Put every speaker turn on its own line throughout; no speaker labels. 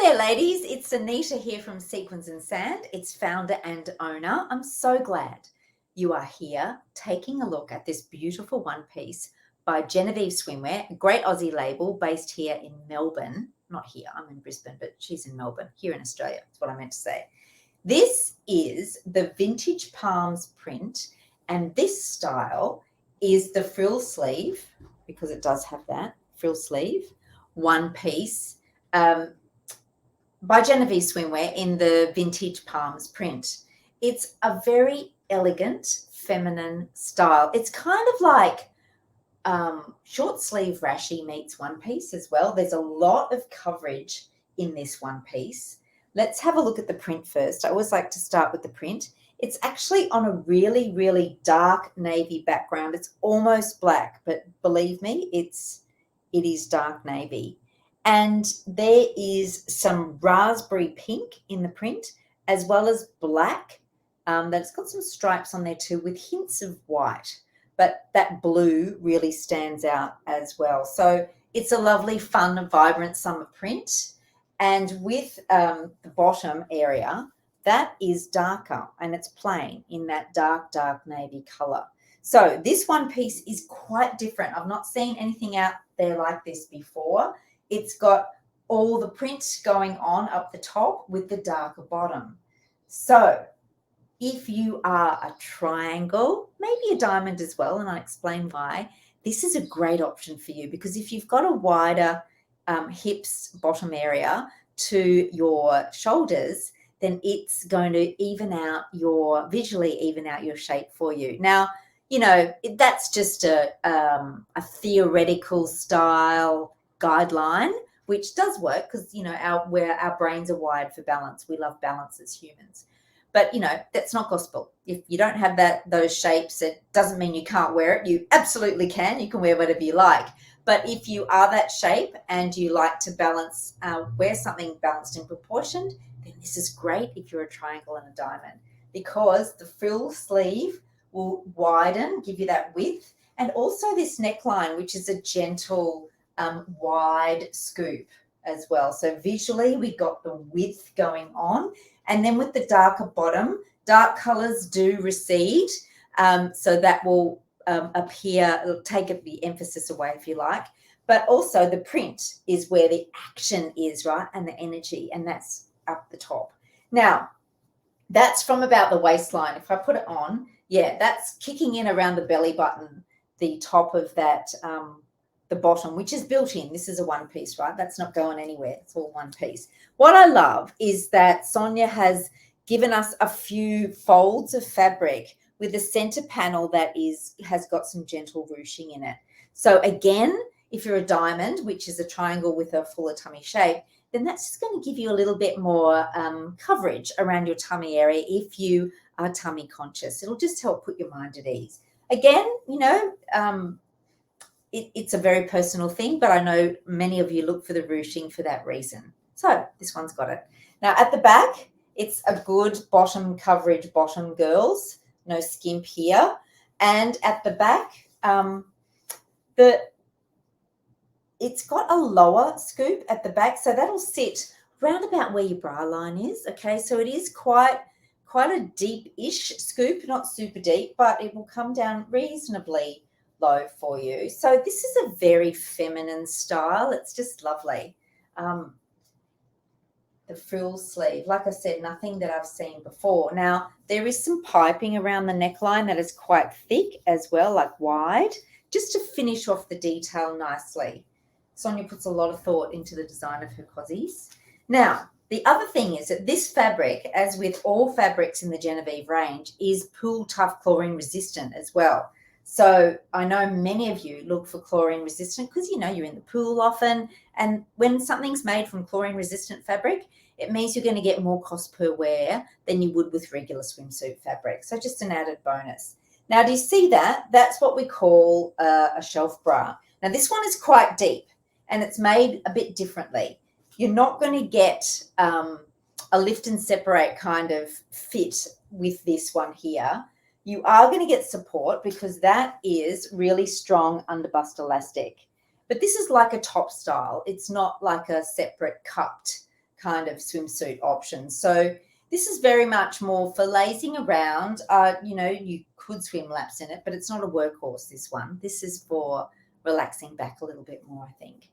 Hi there, ladies. It's Anita here from Sequins and Sand. It's founder and owner. I'm so glad you are here taking a look at this beautiful one piece by Genevieve Swimwear, a great Aussie label based here in Melbourne. Not here, I'm in Brisbane, but she's in Melbourne, here in Australia. That's what I meant to say. This is the vintage palms print, and this style is the frill sleeve, because it does have that frill sleeve, one piece. By Genevieve Swimwear in the vintage palms print. It's a very elegant, feminine style. It's kind of like short sleeve rashi meets one piece as well. There's a lot of coverage in this one piece. Let's have a look at the print first. I always like to start with the print. It's actually on a really, really dark navy background. It's almost black, but believe me, it is dark navy. And there is some raspberry pink in the print, as well as black. That's got some stripes on there too, with hints of white. But that blue really stands out as well. So it's a lovely, fun, vibrant summer print. And with the bottom area, that is darker and it's plain in that dark, dark navy colour. So this one piece is quite different. I've not seen anything out there like this before. It's got all the print going on up the top with the darker bottom. So if you are a triangle, maybe a diamond as well, and I'll explain why, this is a great option for you, because if you've got a wider hips bottom area to your shoulders, then it's going to visually even out your shape for you. Now, you know, that's just a theoretical style guideline, which does work because, you know, our brains are wired for balance. We love balance as humans. But, you know, that's not gospel. If you don't have those shapes, it doesn't mean you can't wear it. You absolutely can. You can wear whatever you like. But if you are that shape and you like to balance, wear something balanced and proportioned, then this is great if you're a triangle and a diamond, because the frill sleeve will widen, give you that width, and also this neckline, which is a gentle wide scoop as well. So visually we got the width going on, and then with the darker bottom, dark colors do recede, so that will appear, it'll take the emphasis away if you like, but also the print is where the action is, right, and the energy, and that's up the top. Now that's from about the waistline. If I put it on, yeah, that's kicking in around the belly button, the top of that the bottom, which is built in. This is a one piece, right? That's not going anywhere. It's all one piece. What I love is that Sonia has given us a few folds of fabric with a center panel that has got some gentle ruching in it. So again, if you're a diamond, which is a triangle with a fuller tummy shape, then that's just going to give you a little bit more coverage around your tummy area if you are tummy conscious. It'll just help put your mind at ease. Again, you know, it's a very personal thing, but I know many of you look for the ruching for that reason. So this one's got it. Now at the back, it's a good bottom coverage, bottom, girls. No skimp here. And at the back, it's got a lower scoop at the back, so that'll sit round about where your bra line is. Okay, so it is quite a deep-ish scoop, not super deep, but it will come down reasonably low for you. So this is a very feminine style. It's just lovely. The frill sleeve, like I said, nothing that I've seen before. Now there is some piping around the neckline that is quite thick as well, like wide, just to finish off the detail nicely. Sonia puts a lot of thought into the design of her cossies. Now the other thing is that this fabric, as with all fabrics in the Genevieve range, is pool tough, chlorine resistant as well. So I know many of you look for chlorine resistant because, you know, you're in the pool often. And when something's made from chlorine resistant fabric, it means you're going to get more cost per wear than you would with regular swimsuit fabric. So just an added bonus. Now, do you see that? That's what we call a shelf bra. Now, this one is quite deep and it's made a bit differently. You're not going to get a lift and separate kind of fit with this one here. You are going to get support because that is really strong underbust elastic. But this is like a top style. It's not like a separate cupped kind of swimsuit option. So this is very much more for lazing around. You know, you could swim laps in it, but it's not a workhorse, this one. This is for relaxing back a little bit more, I think.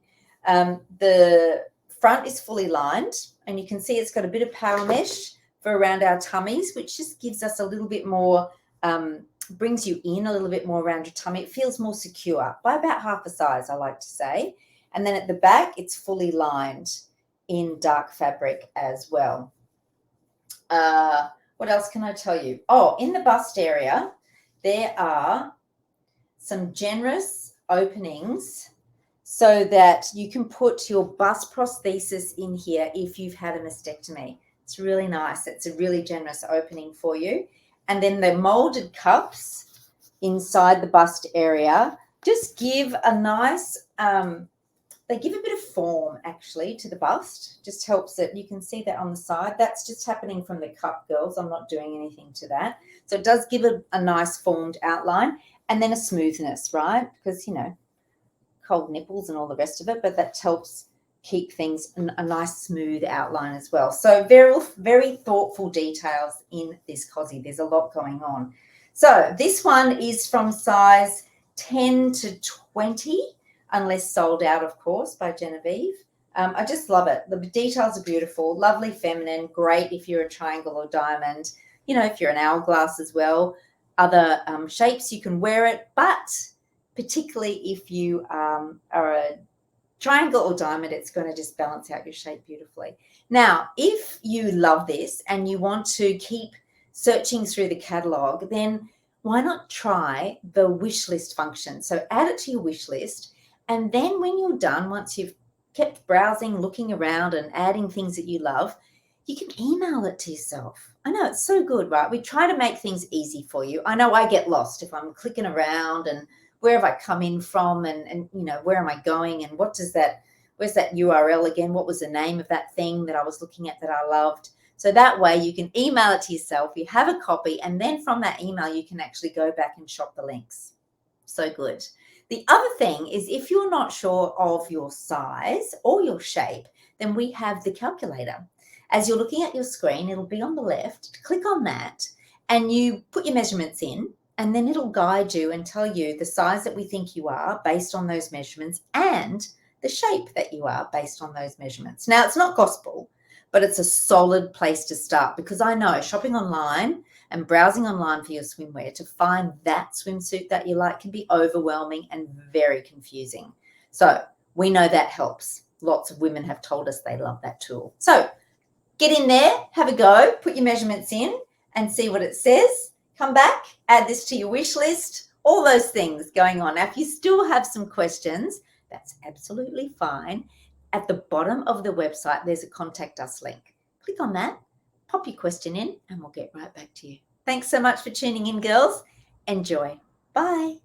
The front is fully lined, and you can see it's got a bit of power mesh for around our tummies, which just gives us a little bit more, brings you in a little bit more around your tummy. It feels more secure by about half a size, I like to say. And then at the back, it's fully lined in dark fabric as well. What else can I tell you? Oh, in the bust area, there are some generous openings so that you can put your bust prosthesis in here if you've had a mastectomy. It's really nice. It's a really generous opening for you. And then the molded cups inside the bust area just give a nice, they give a bit of form actually to the bust. Just helps it. You can see that on the side. That's just happening from the cup, girls. I'm not doing anything to that. So it does give a nice formed outline and then a smoothness, right? Because, you know, cold nipples and all the rest of it, but that helps keep things a nice smooth outline as well. So very, very thoughtful details in this cossie. There's a lot going on. So this one is from size 10 to 20, unless sold out, of course, by Genevieve. I just love it. The details are beautiful, lovely feminine, great if you're a triangle or diamond, you know, if you're an hourglass as well. Other shapes you can wear it, but particularly if you are a triangle or diamond, it's going to just balance out your shape beautifully. Now, if you love this and you want to keep searching through the catalog, then why not try the wish list function? So add it to your wish list, and then when you're done, once you've kept browsing, looking around and adding things that you love, you can email it to yourself. I know, it's so good, right? We try to make things easy for you. I know I get lost if I'm clicking around and where have I come in from, and you know, where am I going, and what does that, where's that URL again? What was the name of that thing that I was looking at that I loved? So that way you can email it to yourself, you have a copy, and then from that email you can actually go back and shop the links. So good. The other thing is, if you're not sure of your size or your shape, then we have the calculator. As you're looking at your screen, it'll be on the left. Click on that and you put your measurements in, and then it'll guide you and tell you the size that we think you are based on those measurements and the shape that you are based on those measurements. Now, it's not gospel, but it's a solid place to start, because I know shopping online and browsing online for your swimwear to find that swimsuit that you like can be overwhelming and very confusing. So we know that helps. Lots of women have told us they love that tool. So get in there, have a go, put your measurements in and see what it says. Come back, add this to your wish list, all those things going on. Now, if you still have some questions, that's absolutely fine. At the bottom of the website, there's a contact us link. Click on that, pop your question in, and we'll get right back to you. Thanks so much for tuning in, girls. Enjoy. Bye.